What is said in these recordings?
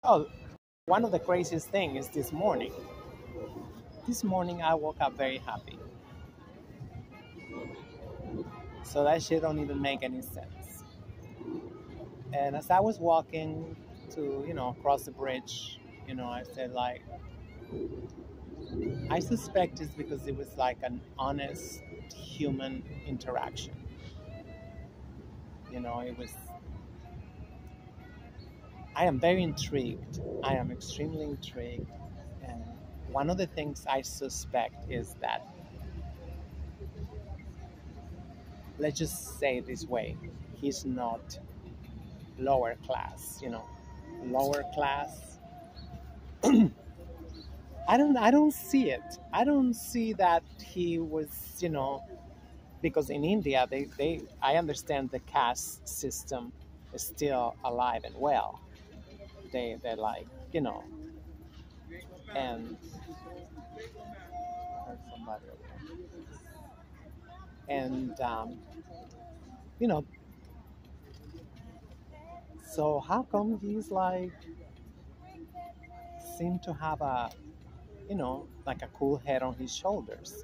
Oh, one of the craziest things is this morning. This morning I woke up very happy. So that shit don't even make any sense. And as I was walking to, cross the bridge, I said like, I suspect it's because it was like an honest human interaction. It was. I am very intrigued. I am extremely intrigued. And one of the things I suspect is that, let's just say it this way, he's not lower class, lower class. I don't see it. I don't see that he was, because in India I understand the caste system is still alive and well. They're like, and I heard somebody and you know so how come he's like seem to have a like a cool head on his shoulders?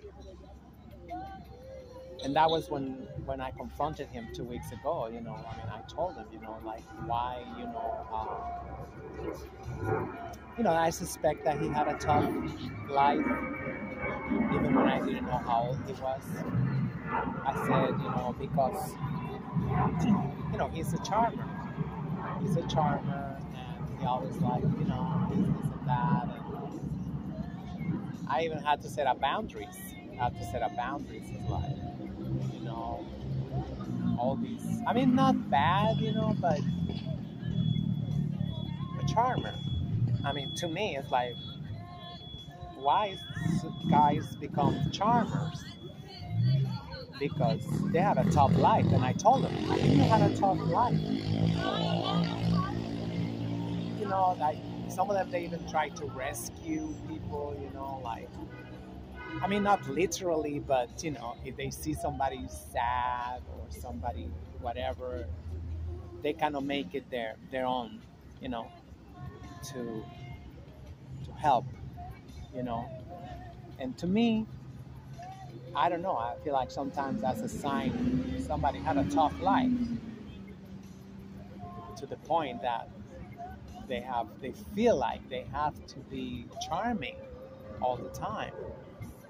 And that was when I confronted him 2 weeks ago. I mean, I told him, like why, I suspect that he had a tough life, even when I didn't know how old he was. I said, because he's a charmer. He's a charmer, and he always like, this and that. And I even had to set up boundaries. I had to set up boundaries. It's like, you know, all these. I mean, not bad, but a charmer. I mean, to me, it's like, why guys become charmers? Because they had a tough life, and I told them, I think you had a tough life. Like some of them, they even try to rescue people. Like, I mean, not literally, but if they see somebody sad or somebody whatever, they kind of make it their own, you know, to help, you know. And to me, I don't know. I feel like sometimes that's a sign somebody had a tough life, to the point that they feel like they have to be charming all the time.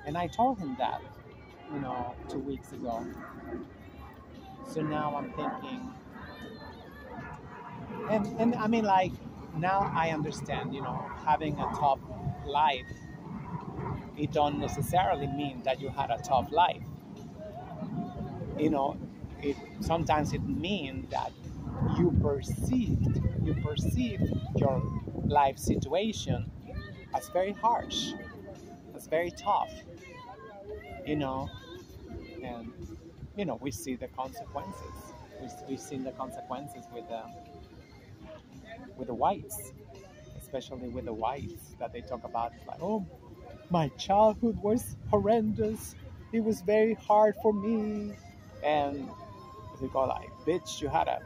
And I told him that, 2 weeks ago. So now I'm thinking, and I mean, like, now I understand, having a tough life, it don't necessarily mean that you had a tough life. You know, it sometimes it means that you perceived your life situation as very harsh, as very tough, you know, and we see the consequences. We've seen the consequences with the whites, especially with the whites that they talk about. It's like, oh, my childhood was horrendous. It was very hard for me, and they go like, bitch, you had a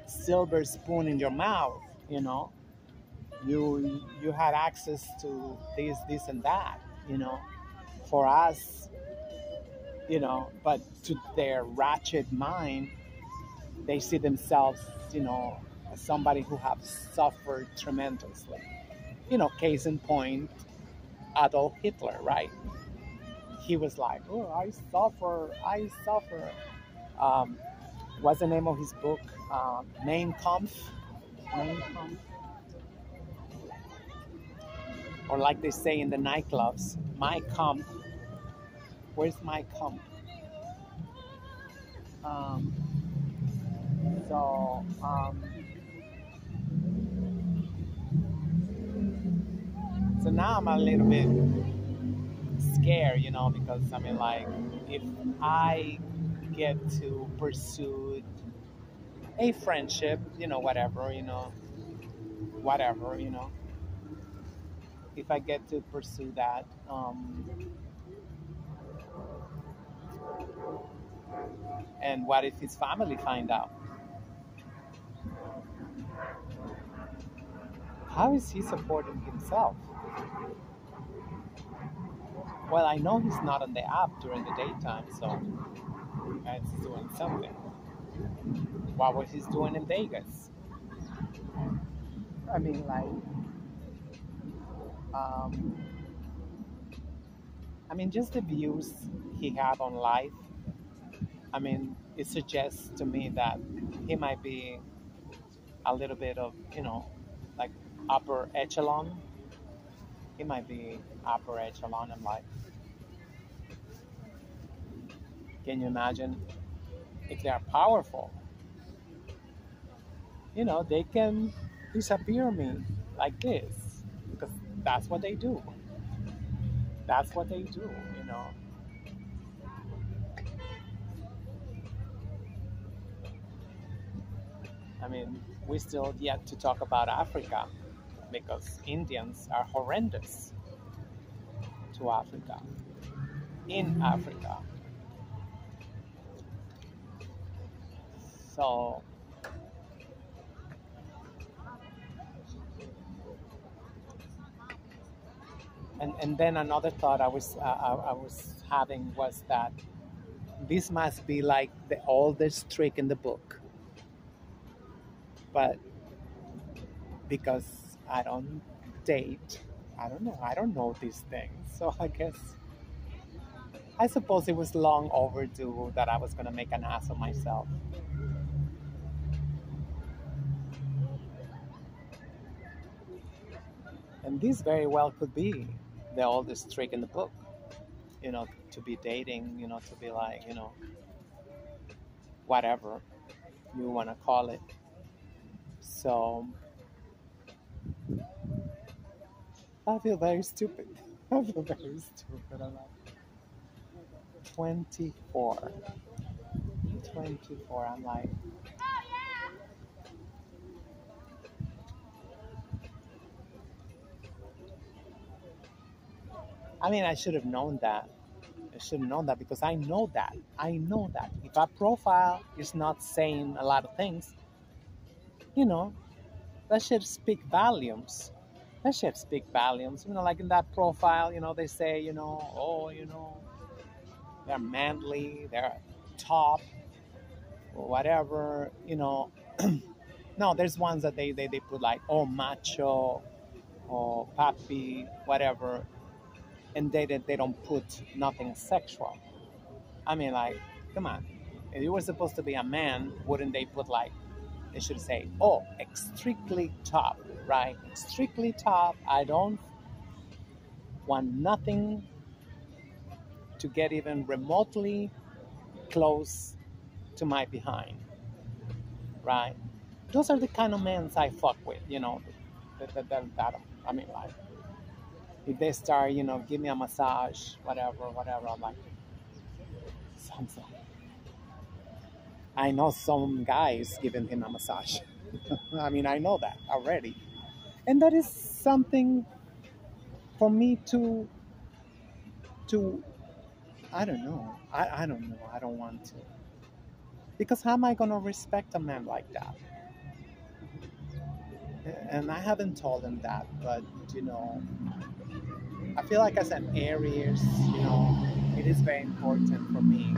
silver spoon in your mouth. You had access to this, and that. For us, but to their ratchet mind, they see themselves, as somebody who have suffered tremendously. Case in point, Adolf Hitler, right? He was like, oh, I suffer. Um, what's the name of his book? Mein Kampf. Mein Kampf. Or like they say in the nightclubs, my Kampf. Where's my Kampf? Um, so, so now I'm a little bit scared, because I mean, like, if I get to pursue a friendship, whatever, if I get to pursue that, and what if his family find out? How is he supporting himself? Well, I know he's not on the app during the daytime, so he's doing something. What was he doing in Vegas? I mean, like, um, just the views he had on life. I mean, it suggests to me that he might be a little bit of, like upper echelon. He might be upper echelon in life. Can you imagine if they are powerful? They can disappear me like this because that's what they do. That's what they do. I mean, we still yet to talk about Africa because Indians are horrendous to Africa, in Africa. So, and then another thought I was having was that this must be like the oldest trick in the book, but because I don't date, I don't know these things, so I suppose it was long overdue that I was gonna make an ass of myself. And this very well could be the oldest trick in the book, to be dating, to be like, whatever you want to call it. So I feel very stupid. I feel very stupid. I'm like 24. 24. I'm like, I should have known that. I should have known that because I know that. I know that. If a profile is not saying a lot of things, you know, that should speak volumes. That should speak volumes. Like in that profile, they say, oh, they're manly, they're top, or whatever. No, there's ones that they put like, oh, macho, or papi, whatever, and they don't put nothing sexual. Like, come on. If you were supposed to be a man, wouldn't they put like, they should say, oh, strictly top, right? Strictly top. I don't want nothing to get even remotely close to my behind, right? Those are the kind of men I fuck with. Like, if they start, give me a massage, whatever, I'm like, something. I know some guys giving him a massage. I know that already. And that is something for me to I don't know. I don't know. I don't want to. Because how am I gonna respect a man like that? And I haven't told him that, but I feel like as an Aries, it is very important for me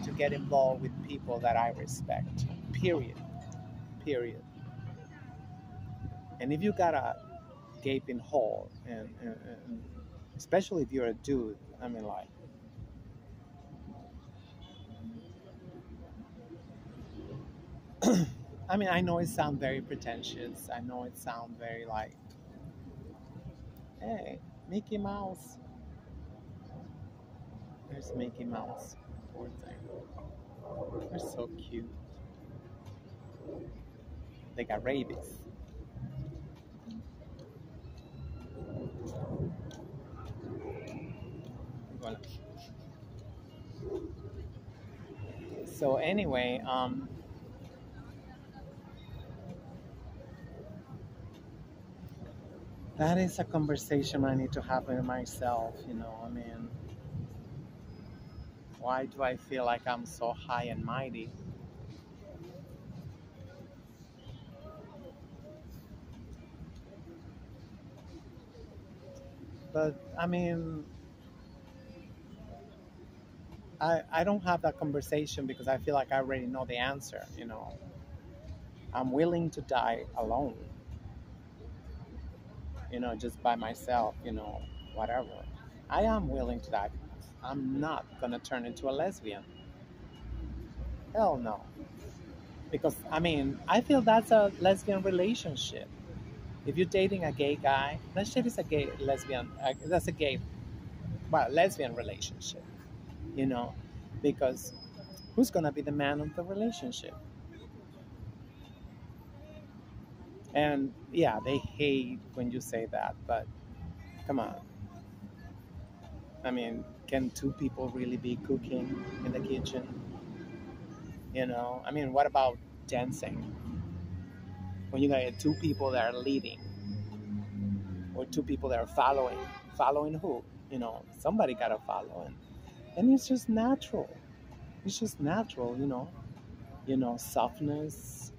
to get involved with people that I respect. Period. Period. And if you got a gaping hole, and especially if you're a dude, like, I know it sounds very pretentious. I know it sounds very like, hey, Mickey Mouse. There's Mickey Mouse. Poor thing. They're so cute. They got rabies. Voilà. So anyway, that is a conversation I need to have with myself. Why do I feel like I'm so high and mighty? But I mean, I don't have that conversation because I feel like I already know the answer. I'm willing to die alone, just by myself, whatever. I am willing to die. I'm not gonna turn into a lesbian. Hell no. Because I mean, I feel that's a lesbian relationship. If you're dating a gay guy, that shit is a gay lesbian. That's a gay, well, lesbian relationship. You know, because who's gonna be the man of the relationship? And yeah, they hate when you say that, but come on. I mean, can two people really be cooking in the kitchen? I mean, what about dancing? When you got two people that are leading or two people that are following who? Somebody got to follow, and it's just natural. It's just natural, softness,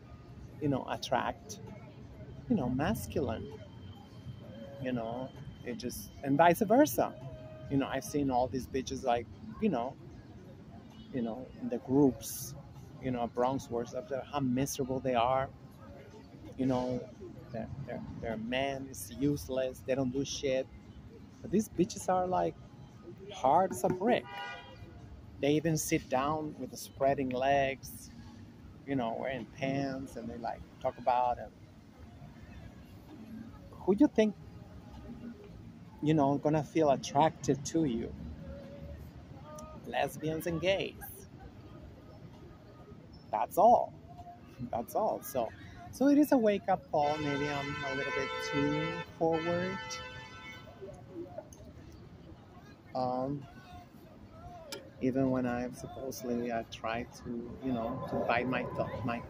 attract, masculine, you know, it just, and vice versa. I've seen all these bitches like, you know, in the groups, Bronx words up there, how miserable they are. You know, their man is useless. They don't do shit. But these bitches are like hard as a brick. They even sit down with the spreading legs, wearing pants, and they like talk about it. Who you think, gonna feel attracted to you? Lesbians and gays. That's all. That's all. So it is a wake up call. Maybe I'm a little bit too forward. Um, Even when I try to, to bite my thumb, my.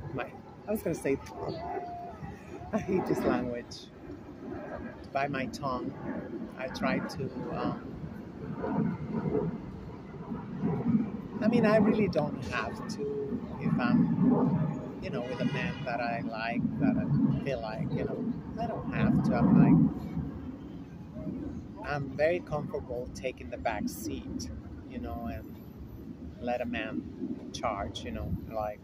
I was gonna say tongue. I hate this language. To bite my tongue, I try to. I mean, I really don't have to if I'm, with a man that I like, that I feel like, I don't have to. I'm very comfortable taking the back seat, and let a man charge, like.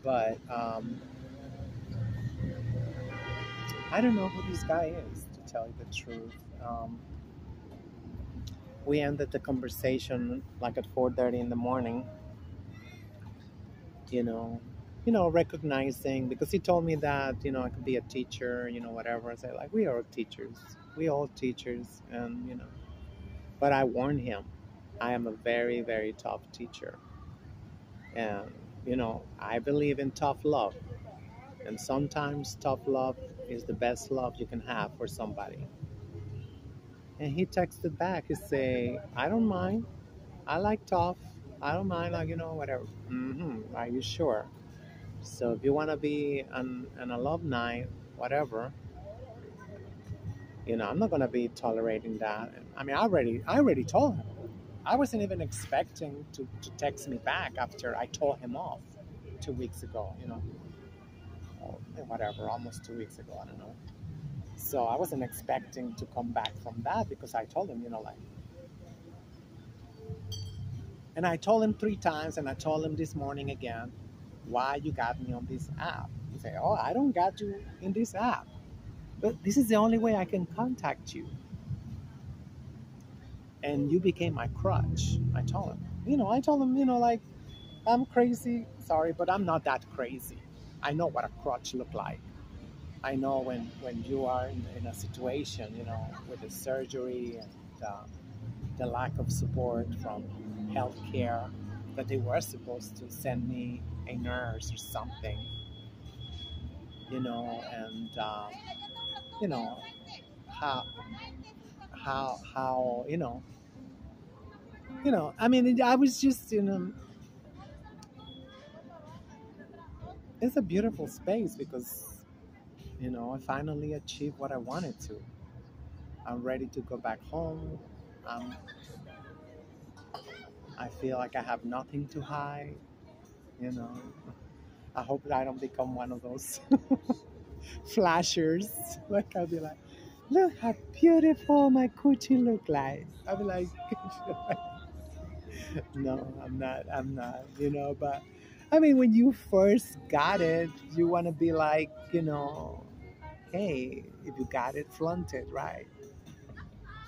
But I don't know who this guy is, to tell you the truth. We ended the conversation like at 4:30 in the morning. You know, recognizing, because he told me that I could be a teacher, whatever. I said, like, we are teachers, we all teachers, and But I warned him, I am a very, very tough teacher, and I believe in tough love, and sometimes tough love is the best love you can have for somebody. And he texted back. He say, I don't mind. I like tough. I don't mind, like, whatever. Are you sure? So if you want to be an alumni, whatever, I'm not going to be tolerating that. I mean, I already told him. I wasn't even expecting to text me back after I told him off 2 weeks ago, or whatever, almost 2 weeks ago, I don't know. So I wasn't expecting to come back from that because I told him, like, and I told him 3 times, and I told him this morning again, why you got me on this app. He say, oh, I don't got you in this app, but this is the only way I can contact you. And you became my crutch. I told him, like, I'm crazy, sorry, but I'm not that crazy. I know what a crutch look like. I know when you are in a situation, with the surgery and the lack of support from healthcare, that they were supposed to send me a nurse or something, and you know how how I mean, I was just it's a beautiful space because I finally achieved what I wanted to. I'm ready to go back home. um, I feel like I have nothing to hide. you know I hope that I don't become one of those flashers. Like I'll be like, look how beautiful my coochie look like. I'll be like, no, I'm not. I'm not. But I mean, when you first got it, you want to be like, hey, if you got it, flaunt it, right?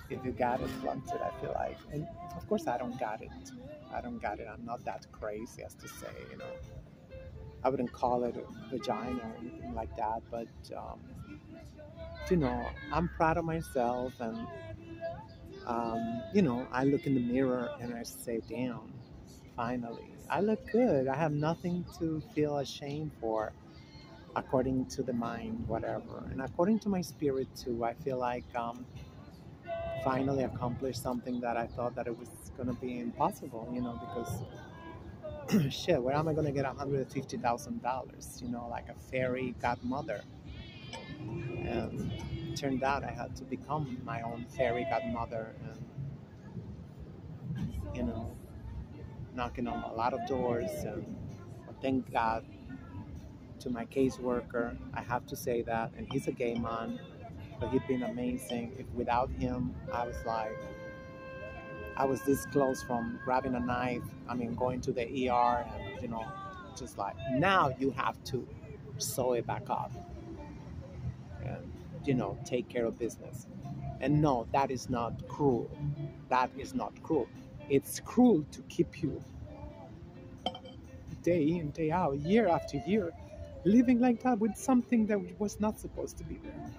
If you got it, flaunt it. I feel like, and of course, I don't got it. I don't got it. I'm not that crazy as to say. I wouldn't call it a vagina or anything like that, but I'm proud of myself, and I look in the mirror and I say, damn, finally, I look good. I have nothing to feel ashamed for, according to the mind, whatever. And according to my spirit, too, I feel like finally accomplished something that I thought that it was going to be impossible, because shit, where am I going to get $150,000, like a fairy godmother? And it turned out I had to become my own fairy godmother, and knocking on a lot of doors. And thank God to my caseworker, I have to say that. And he's a gay man, but he'd been amazing. If without him, I was this close from grabbing a knife. I mean, going to the ER, and just like, now you have to sew it back up and take care of business. And no, that is not cruel. That is not cruel. It's cruel to keep you day in, day out, year after year, living like that with something that was not supposed to be there.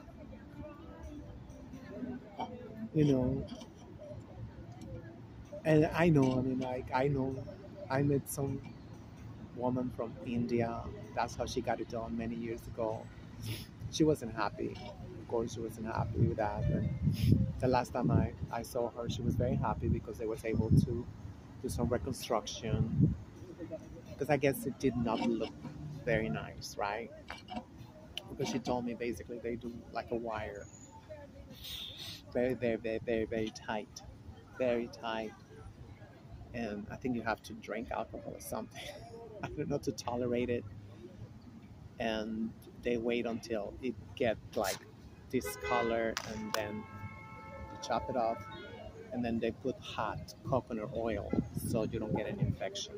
And I know, I mean, like, I met some woman from India. That's how she got it done many years ago. She wasn't happy. Of course, she wasn't happy with that. And the last time I saw her, she was very happy because they was able to do some reconstruction. Because I guess it did not look very nice, right? Because she told me basically they do like a wire. Very, very, very, very, very tight. Very tight. And I think you have to drink alcohol or something. I don't know, to tolerate it. And they wait until it gets like this color, and then they chop it off, and then they put hot coconut oil so you don't get an infection.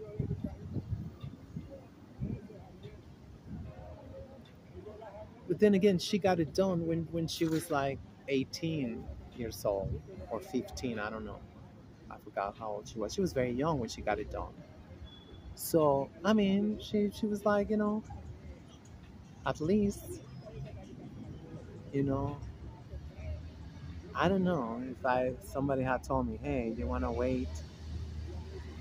But then again, she got it done when she was like 18 years old or 15, I don't know. I forgot how old she was. She was very young when she got it done. So, I mean, she was like, at least, you know, I don't know, if somebody had told me, hey, you want to wait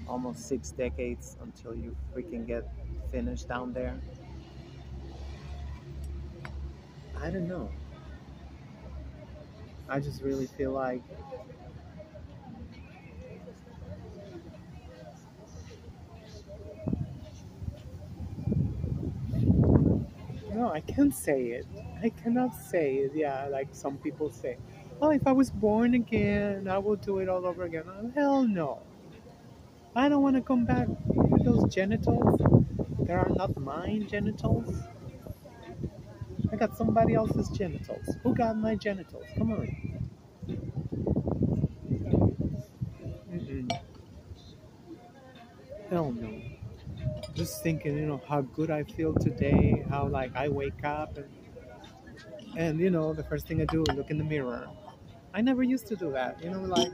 almost 6 decades until you freaking get finished down there? I don't know. I just really feel like, no, I can't say it. I cannot say it. Yeah, like some people say, oh, if I was born again, I will do it all over again. Oh, hell no. I don't want to come back with those genitals. They are not mine genitals. I got somebody else's genitals. Who got my genitals? Come on. Mm-mm. Hell no. Just thinking, how good I feel today, how like I wake up, and the first thing I do is look in the mirror. I never used to do that, like,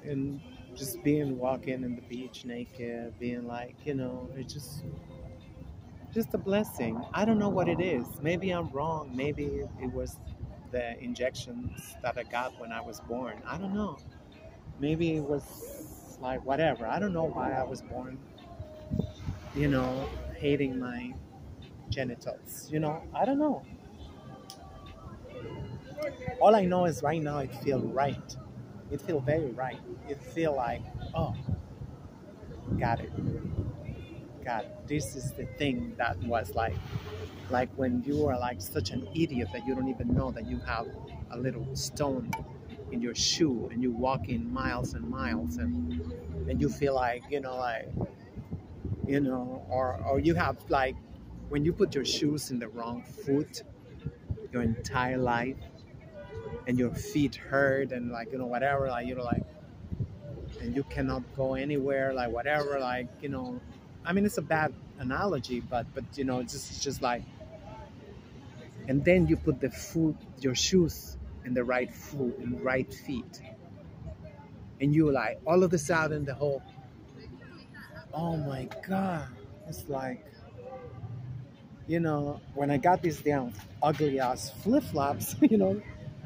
and just being walking in the beach naked, being like, it's just a blessing. I don't know what it is. Maybe I'm wrong. Maybe it was the injections that I got when I was born. I don't know. Maybe it was like whatever. I don't know why I was born, hating my genitals. I don't know. All I know is right now it feels right. It feels very right. It feels like, oh, got it. God, this is the thing that was like when you are like such an idiot that you don't even know that you have a little stone in your shoe and you walk in miles and miles and you feel like, or you have like, when you put your shoes in the wrong foot your entire life and your feet hurt and like, whatever, like, and you cannot go anywhere, like whatever, like, I mean, it's a bad analogy, but it's just like, and then you put your shoes in the right foot, in the right feet, and you like, all of a sudden, the whole, oh my God, it's like, when I got these damn ugly ass flip flops,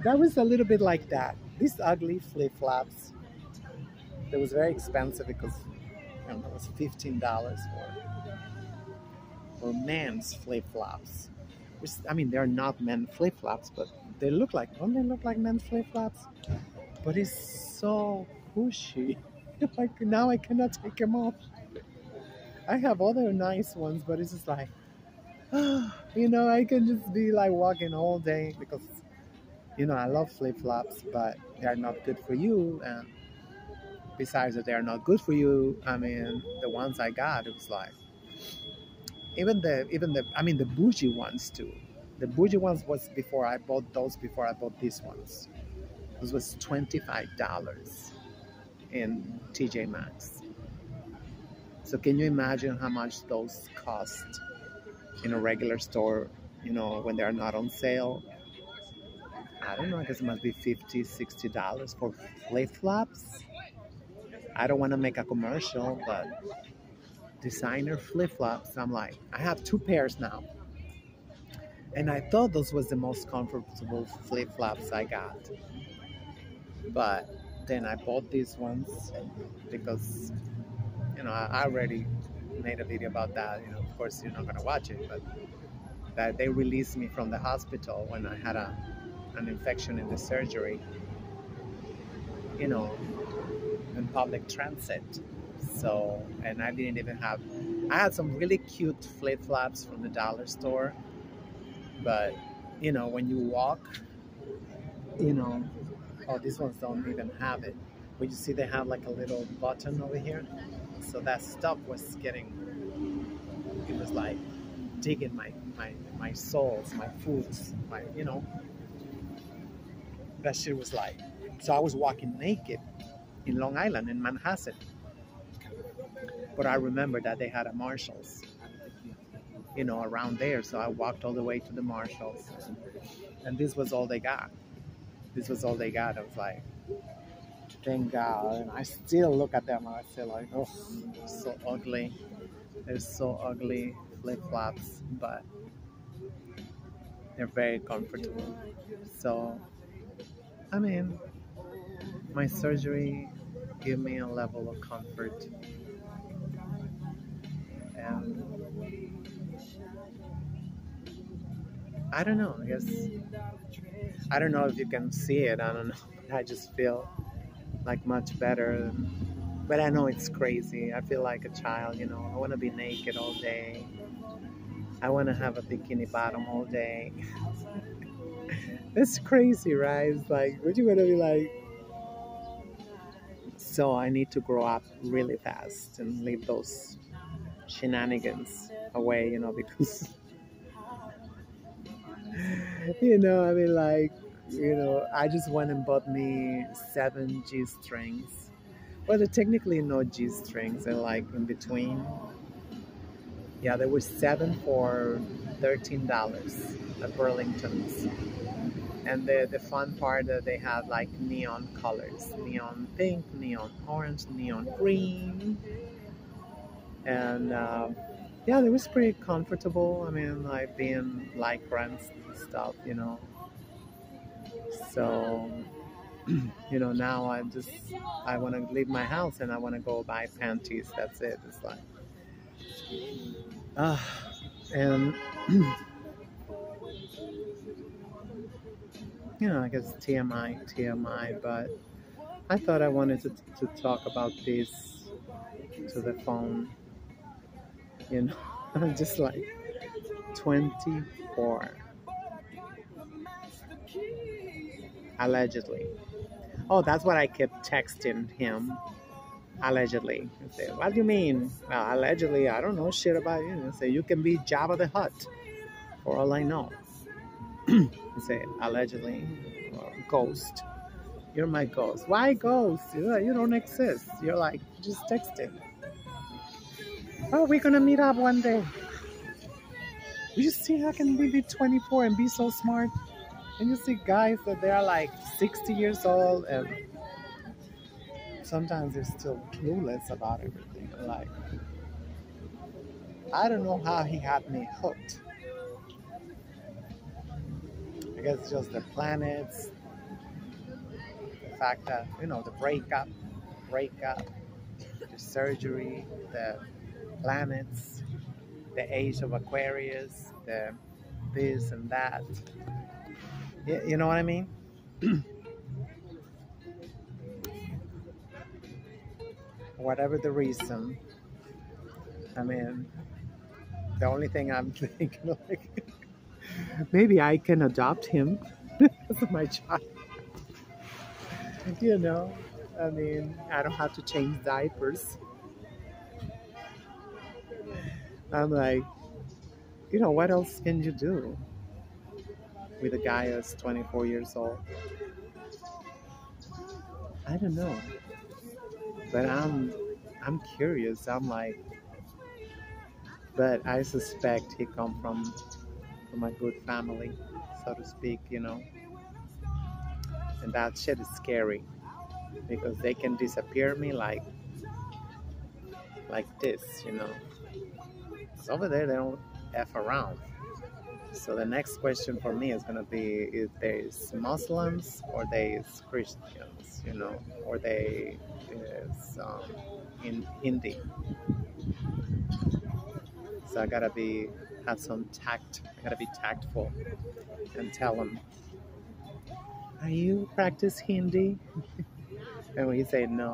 that was a little bit like that. These ugly flip flops, it was very expensive because it was $15 for men's flip flops. Which, I mean, they're not men flip flops, but they look like, don't they look like men's flip flops? But it's so pushy. Like now I cannot take them off. I have other nice ones, but it's just like, I can just be like walking all day because, I love flip flops, but they're not good for you. And besides that, they're not good for you. I mean, the ones I got, it was like, I mean, the bougie ones too. The bougie ones was before I bought these ones. This was $25 in TJ Maxx. So can you imagine how much those cost in a regular store, when they're not on sale? I don't know, I guess it must be $50, $60 for flip-flops. I don't want to make a commercial, but designer flip-flops, I'm like, I have 2 pairs now. And I thought those was the most comfortable flip-flops I got. But then I bought these ones because, I already made a video about that. Of course, you're not going to watch it, but that they released me from the hospital when I had an infection in the surgery, in public transit. So, and I didn't even have, I had some really cute flip-flops from the dollar store, but, when you walk, oh, these ones don't even have it. But you see they have like a little button over here. So that stuff was getting, it was like digging my soles, my foots, that shit was like, so I was walking naked in Long Island, in Manhasset. But I remember that they had a Marshalls, around there. So I walked all the way to the Marshalls. And this was all they got. This was all they got. I was like, thank God. And I still look at them and I feel like, oh, so ugly. They're so ugly flip-flops, but they're very comfortable. So, I mean, my surgery gave me a level of comfort. And I don't know, I guess, I don't know if you can see it, I don't know. I just feel like much better. But I know it's crazy. I feel like a child, I want to be naked all day. I want to have a bikini bottom all day. That's crazy, right? It's like, what you want to be like? So I need to grow up really fast and leave those shenanigans away, because, I mean, like, I just went and bought me 7 G-strings. Well, they're technically no G-strings, they're like in between. Yeah, there were 7 for $13 at Burlington's. And the fun part that they had like neon colors, neon pink, neon orange, neon green. And yeah, it was pretty comfortable. I mean, like being lycra and stuff, So, now I want to leave my house and I want to go buy panties. That's it. It's like, and, I guess TMI, but I thought I wanted to talk about this to the phone, I'm just like 24, allegedly. Oh, that's what I kept texting him. Allegedly. I say, what do you mean? Well, allegedly, I don't know shit about you. I say, you can be Jabba the Hutt, for all I know. I say, allegedly, or ghost. You're my ghost. Why ghost? You don't exist. You're like, just texting. Oh, we're gonna meet up one day. You see how can we be 24 and be so smart? And you see guys that they're like 60 years old and sometimes they're still clueless about everything. Like, I don't know how he had me hooked. I guess it's just the planets, the fact that, the breakup, the surgery, the planets, the age of Aquarius, the this and that. You know what I mean? Whatever the reason, I mean, the only thing I'm thinking, like, maybe I can adopt him as my child. I mean, I don't have to change diapers. I'm like, what else can you do with a guy that's 24 years old? I don't know. But I'm curious. I'm like, but I suspect he come from a good family, so to speak, And that shit is scary because they can disappear me like this. 'Cause over there they don't F around. So the next question for me is gonna be if there's Muslims or there's Christians, or they is in Hindi. So I gotta have some tact. I gotta be tactful and tell them, "Are you practice Hindi?" And when he say no,